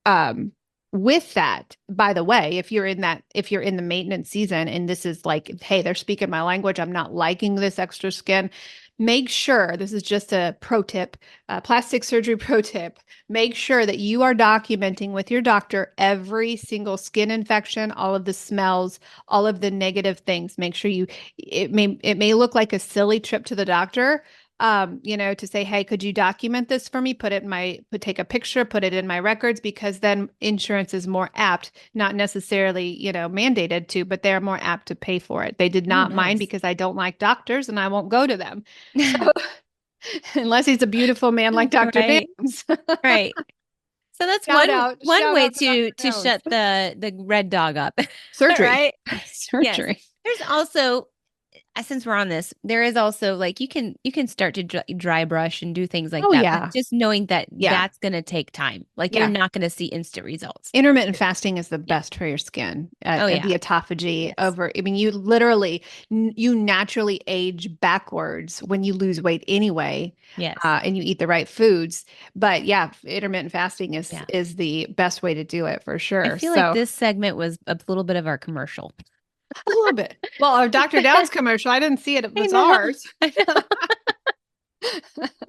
um, with that, by the way, if you're in the maintenance season and this is like, hey, they're speaking my language, I'm not liking this extra skin, make sure, this is just a pro tip, plastic surgery pro tip, make sure that you are documenting with your doctor every single skin infection, all of the smells, all of the negative things. Make sure it may look like a silly trip to the doctor, to say, hey, could you document this for me? Take a picture, put it in my records, because then insurance is more apt, not necessarily, mandated to, but they're more apt to pay for it. They did Oh, not mind nice. because I don't like doctors and I won't go to them. So unless he's a beautiful man like Dr. Right. Downs. Right. So that's Shout one way out to Dr. to Downs. shut the red dog up. Surgery. Right? Yes. Surgery. There's also, since we're on this, there is also like you can start to dry brush and do things like Oh, that, but yeah. just knowing that Yeah. that's going to take time. Like you're Yeah. not going to see instant results. Intermittent fasting is the Yeah. best for your skin. Oh, yeah. The autophagy Yes. you you naturally age backwards when you lose weight anyway. Yes. And you eat the right foods. But yeah, intermittent fasting Yeah. is the best way to do it for sure. I feel like this segment was a little bit of our commercial. A little bit. Well, our Dr. Downs commercial, I didn't see it. It was ours. I know.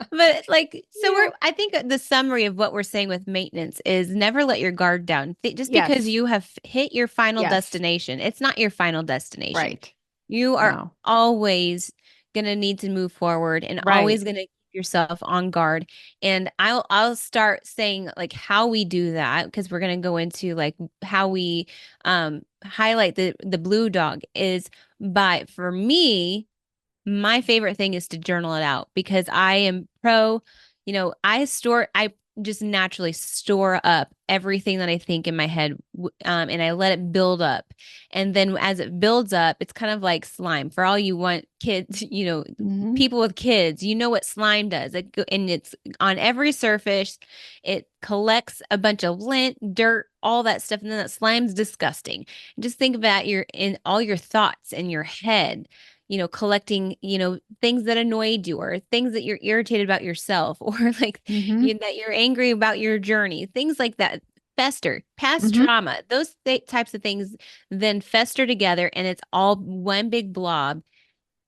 But like, so Yeah. I think the summary of what we're saying with maintenance is never let your guard down. Just because Yes. you have hit your final Yes. destination, it's not your final destination. Right. You are No. always going to need to move forward and Right. always going to keep yourself on guard. And I'll start saying like how we do that, because we're going to go into like how we highlight the blue dog is for me, my favorite thing is to journal it out, because I am I just naturally store up everything that I think in my head, and I let it build up. And then as it builds up, it's kind of like slime. For all you want kids, Mhm. people with kids, you know what slime does. And it's on every surface. It collects a bunch of lint, dirt, all that stuff. And then that slime's disgusting. Just think about in all your thoughts in your head, collecting, things that annoyed you or things that you're irritated about yourself, or like Mhm. that you're angry about your journey, things like that fester, past Mhm. trauma, those types of things then fester together, and it's all one big blob,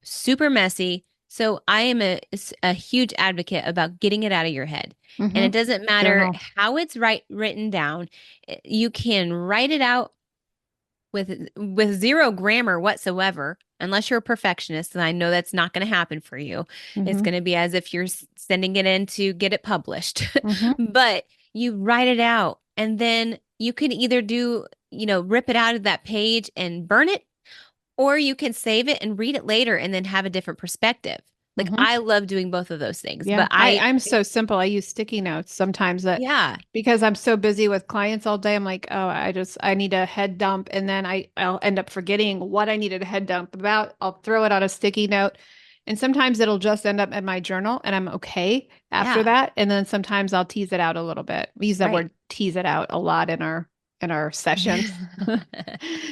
super messy. So I am a huge advocate about getting it out of your head. And it Mhm. doesn't matter Journal. how it's written down. You can write it out with zero grammar whatsoever, unless you're a perfectionist, and I know that's not going to happen for you. It's Mhm. going to be as if you're sending it in to get it published. Mhm. But you write it out, and then you can either rip it out of that page and burn it, or you can save it and read it later and then have a different perspective. Like Mhm. I love doing both of those things, Yeah. but I'm so simple. I use sticky notes sometimes yeah. because I'm so busy with clients all day. I'm like, oh, I need a head dump. And then I'll end up forgetting what I needed a head dump about. I'll throw it on a sticky note. And sometimes it'll just end up in my journal and I'm okay after Yeah. that. And then sometimes I'll tease it out a little bit. We use that Right. word tease it out a lot in our sessions.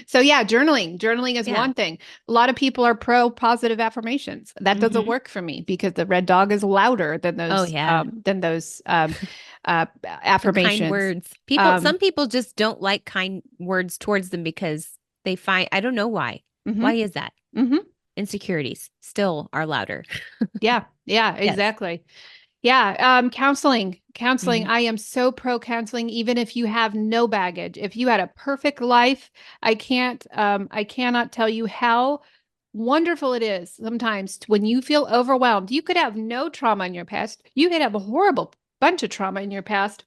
So yeah, journaling is Yeah. one thing. A lot of people are pro positive affirmations. That doesn't Mhm. work for me because the red dog is louder than Oh, those yeah. The kind affirmations. words. Some people just don't like kind words towards them because they find, I don't know why. Why Mhm. is that? Mhm. Insecurities still are louder. Yeah. Yeah, Yes. exactly. Yeah, counseling. Mhm. I am so pro counseling, even if you have no baggage. If you had a perfect life, I cannot tell you how wonderful it is sometimes when you feel overwhelmed. You could have no trauma in your past. You could have a horrible bunch of trauma in your past.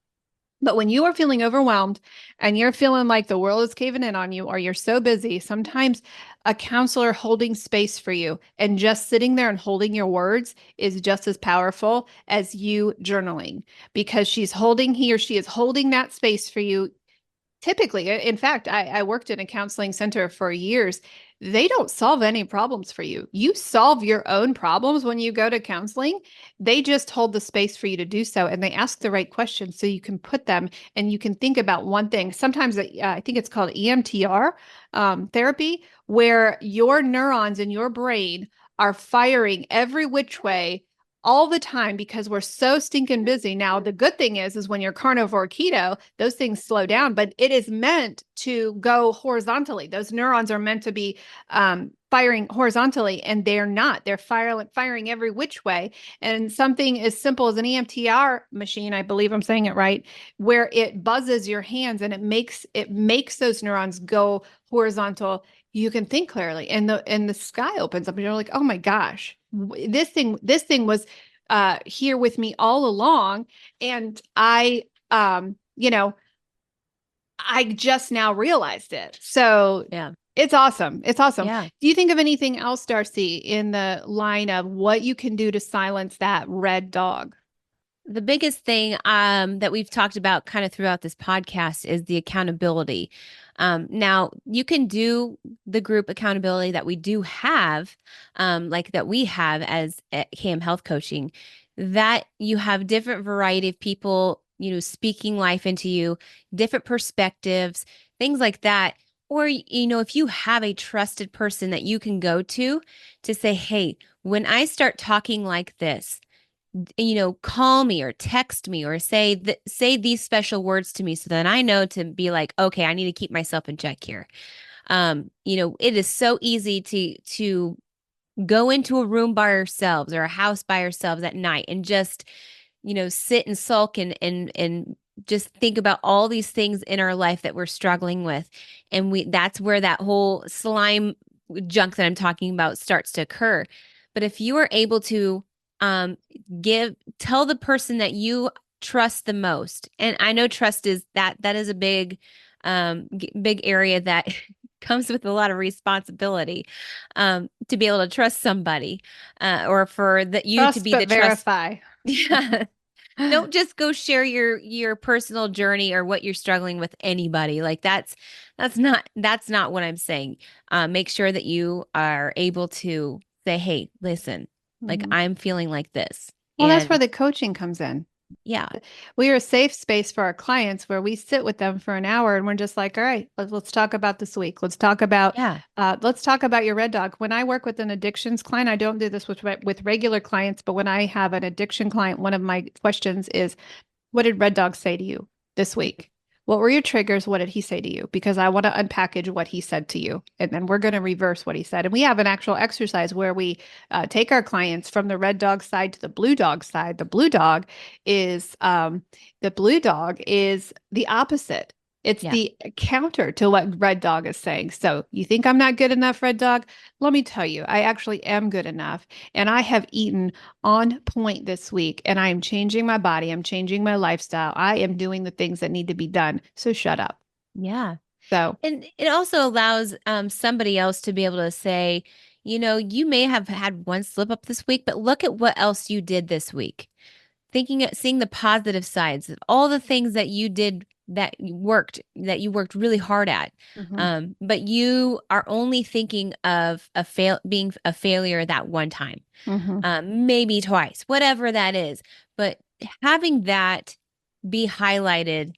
But when you are feeling overwhelmed and you're feeling like the world is caving in on you, or you're so busy, sometimes a counselor holding space for you and just sitting there and holding your words is just as powerful as you journaling, because he or she is holding that space for you. Typically, in fact, I worked in a counseling center for years. they don't solve any problems for you. You solve your own problems when you go to counseling. They just hold the space for you to do so. And they ask the right questions so you can put them and you can think about one thing. Sometimes I think it's called EMTR therapy, where your neurons in your brain are firing every which way all the time because we're so stinking busy. Now, the good thing is when you're carnivore keto, those things slow down, but it is meant to go horizontally. Those neurons are meant to be firing horizontally, and they're not. They're firing every which way. And something as simple as an EMTR machine, I believe I'm saying it right, where it buzzes your hands and it makes those neurons go horizontal. You can think clearly, and the sky opens up, and you're like, oh my gosh, this thing was here with me all along, and I just now realized it. So Yeah. it's awesome. It's awesome. Yeah. Do you think of anything else, Darcy, in the line of what you can do to silence that red dog? The biggest thing that we've talked about kind of throughout this podcast is the accountability. Now, you can do the group accountability that we do have, like that we have as at KM Health Coaching, that you have different variety of people, speaking life into you, different perspectives, things like that. Or, if you have a trusted person that you can go to say, hey, when I start talking like this, call me or text me or say these special words to me so that I know to be like, okay, I need to keep myself in check here. It is so easy to go into a room by ourselves or a house by ourselves at night and just, sit and sulk and just think about all these things in our life that we're struggling with. And that's where that whole slime junk that I'm talking about starts to occur. But if you are able to um tell the person that you trust the most, and I know trust is that is a big area that comes with a lot of responsibility, to be able to trust somebody, or for that you to Trust be the but trust. verify. Yeah. Don't just go share your personal journey or what you're struggling with anybody. Like that's not what I'm saying. Make sure that you are able to say, hey, listen, like Mhm. I'm feeling like this. Well, that's where And the coaching comes in. yeah, We are a safe space for our clients where we sit with them for an hour and we're just like, all right, let's talk about this week. yeah, Let's talk about your red dog. When I work with an addictions client, I don't do this with regular clients, but when I have an addiction client, one of my questions is, what did Red Dog say to you this week? What were your triggers? What did he say to you? Because I want to unpackage what he said to you. And then we're going to reverse what he said. And we have an actual exercise where we take our clients from the red dog side to the blue dog side. Is the blue dog is the opposite. It's yeah, the counter to what Red Dog is saying. So you think I'm not good enough, Red Dog? Let me tell you, I actually am good enough. And I have eaten on point this week, and I am changing my body. I'm changing my lifestyle. I am doing the things that need to be done. So shut up. yeah. So, And it also allows somebody else to be able to say, you may have had one slip up this week, but look at what else you did this week. Seeing the positive sides of all the things that you did that you worked really hard at. mhm, But you are only thinking of being a failure that one time, mhm, maybe twice, whatever that is. But having that be highlighted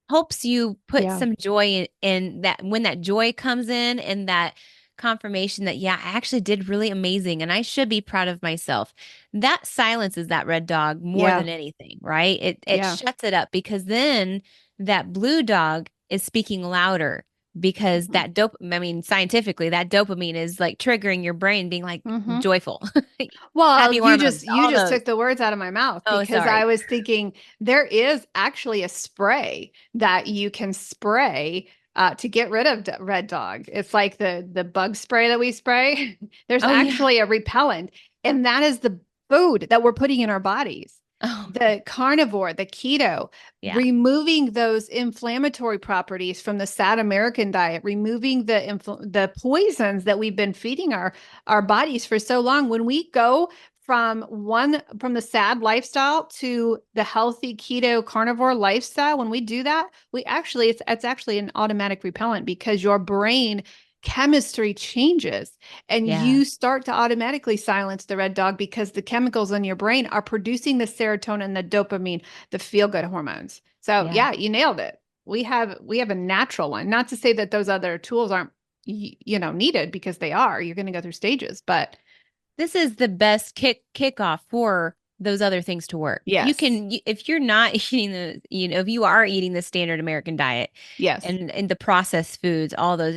helps you put yeah, some joy in that. When that joy comes in and that confirmation that, yeah, I actually did really amazing and I should be proud of myself. That silences that red dog more yeah, than anything, right? It yeah, shuts it up because then that blue dog is speaking louder because mhm, I mean, scientifically, that dopamine is like triggering your brain being like mhm. joyful, Well, happy you hormones, just you all just those. took the words out of my mouth Oh, because I sorry. was thinking there is actually a spray that you can spray to get rid of red dog. It's like the bug spray that we spray. There's Oh, yeah. actually a repellent, and that is the food that we're putting in our bodies. Oh, The carnivore, the keto, yeah. removing those inflammatory properties from the sad American diet, removing the poisons that we've been feeding our bodies for so long. When we go from the sad lifestyle to the healthy keto carnivore lifestyle, when we do that, we actually it's actually an automatic repellent because your brain chemistry changes and Yeah. you start to automatically silence the red dog because the chemicals in your brain are producing the serotonin, the dopamine, the feel-good hormones. So Yeah. yeah, you nailed it. We have a natural one. Not to say that those other tools aren't needed, because they are. You're going to go through stages, but This is the best kickoff for those other things to work. You yes. can, if you're not eating if you are eating the standard American diet Yes. and the processed foods, all those,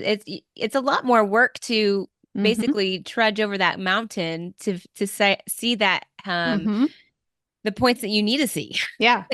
it's a lot more work to Mm-hmm. basically trudge over that mountain to see that Mm-hmm. the points that you need to see, Yeah.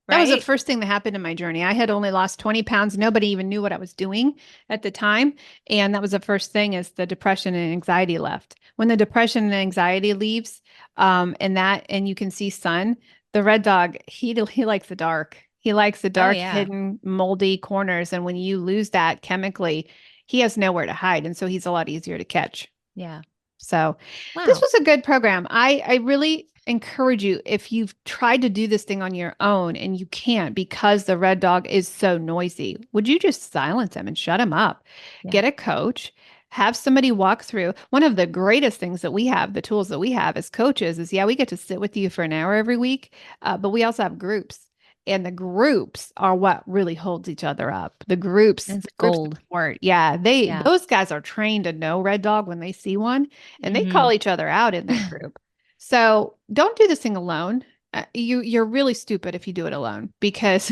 That was the right? first thing that happened in my journey. I had only lost 20 pounds. Nobody even knew what I was doing at the time. And that was the first thing, is the depression and anxiety left. When the depression and anxiety leaves, and you can see sun, the red dog, he likes the dark. He likes the Oh dark, yeah. hidden, moldy corners. And when you lose that chemically, he has nowhere to hide. And so he's a lot easier to catch. Yeah. So this Wow. was a good program. I really encourage you, if you've tried to do this thing on your own and you can't because the red dog is so noisy, would you just silence him and shut him up? Yeah. Get a coach, have somebody walk through. One of the greatest things that we have, the tools that we have as coaches, is we get to sit with you for an hour every week, but we also have groups. And the groups are what really holds each other up. That's The group gold. support. Yeah, Yeah. those guys are trained to know red dog when they see one, and they Mm-hmm. call each other out in that group. So don't do this thing alone. You're really stupid if you do it alone, because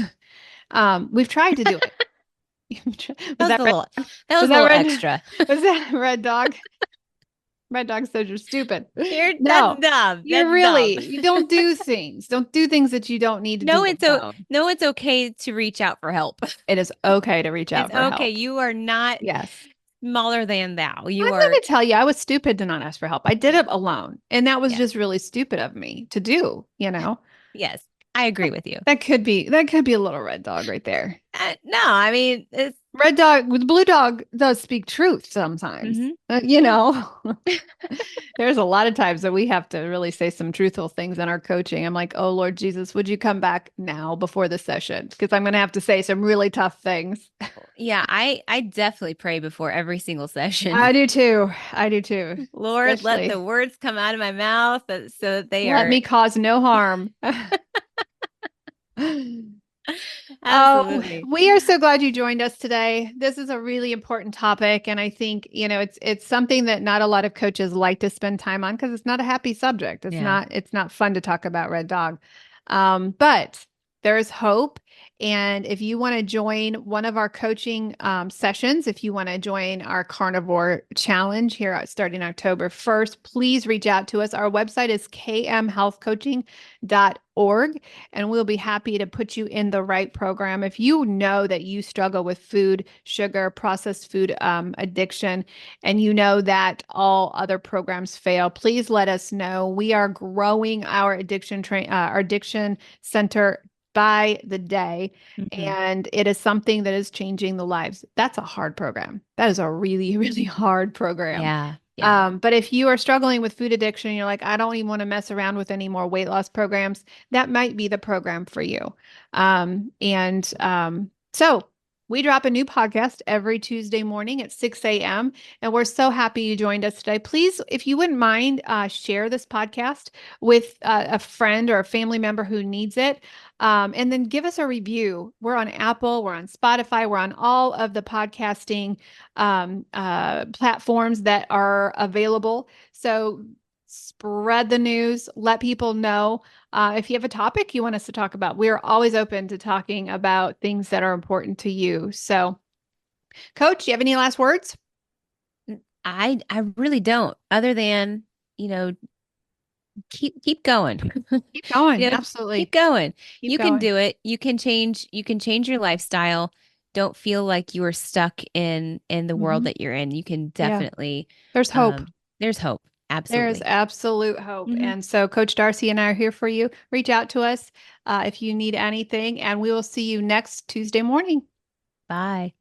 we've tried to do it. Was That was that a red? little that was Was a that little red? extra. Was that red dog? Red dog says you're stupid. That's No, dumb. you're That's dumb. really, you don't do things. Don't do things that you don't need to do alone. No, it's okay to reach out for help. It is okay to reach It's out for okay. help. You are not Yes. smaller than thou. I'm You going are, to tell you, I was stupid to not ask for help. I did yeah, it alone. And that was yeah, just really stupid of me to do. yes. I agree with you. That could be a little red dog right there. No, I mean, it's, Red dog with blue dog does speak truth sometimes. mhm. There's a lot of times that we have to really say some truthful things in our coaching. I'm like, oh, Lord Jesus, would you come back now before the session? Because I'm going to have to say some really tough things. Yeah, I definitely pray before every single session. I do too. I do too. Lord, let the Especially, words come out of my mouth so that they let are me cause no harm. Oh, absolutely. we are so glad you joined us today. This is a really important topic, and I think, it's something that not a lot of coaches like to spend time on, because it's not a happy subject. Yeah. It's not fun to talk about red dog. But there is hope. And if you want to join one of our coaching sessions, if you want to join our carnivore challenge here starting October 1st, please reach out to us. Our website is kmhealthcoaching.org, and we'll be happy to put you in the right program. If you know that you struggle with food, sugar, processed food addiction, and you know that all other programs fail, please let us know. We are growing our our addiction center by the day, Mhm. and it is something that is changing the lives. That's a hard program. That is a really, really hard program. Yeah. Yeah. But if you are struggling with food addiction, you're like, I don't even want to mess around with any more weight loss programs, that might be the program for you. So we drop a new podcast every Tuesday morning at 6 a.m. And we're so happy you joined us today. Please, if you wouldn't mind, share this podcast with a friend or a family member who needs it. And then give us a review. We're on Apple, we're on Spotify, we're on all of the podcasting platforms that are available. So spread the news, let people know. If you have a topic you want us to talk about, we're always open to talking about things that are important to you. So, Coach, do you have any last words? I really don't, other than, you know, keep going. Keep going. Keep Absolutely. going. Keep You can going. do it. You can change your lifestyle. Don't feel like you are stuck in the world Hmm. that you're in. You can Yeah. definitely There's hope. there's hope. There is Absolutely. absolute hope. Mhm. And so Coach Darcy and I are here for you. Reach out to us if you need anything, and we will see you next Tuesday morning. Bye.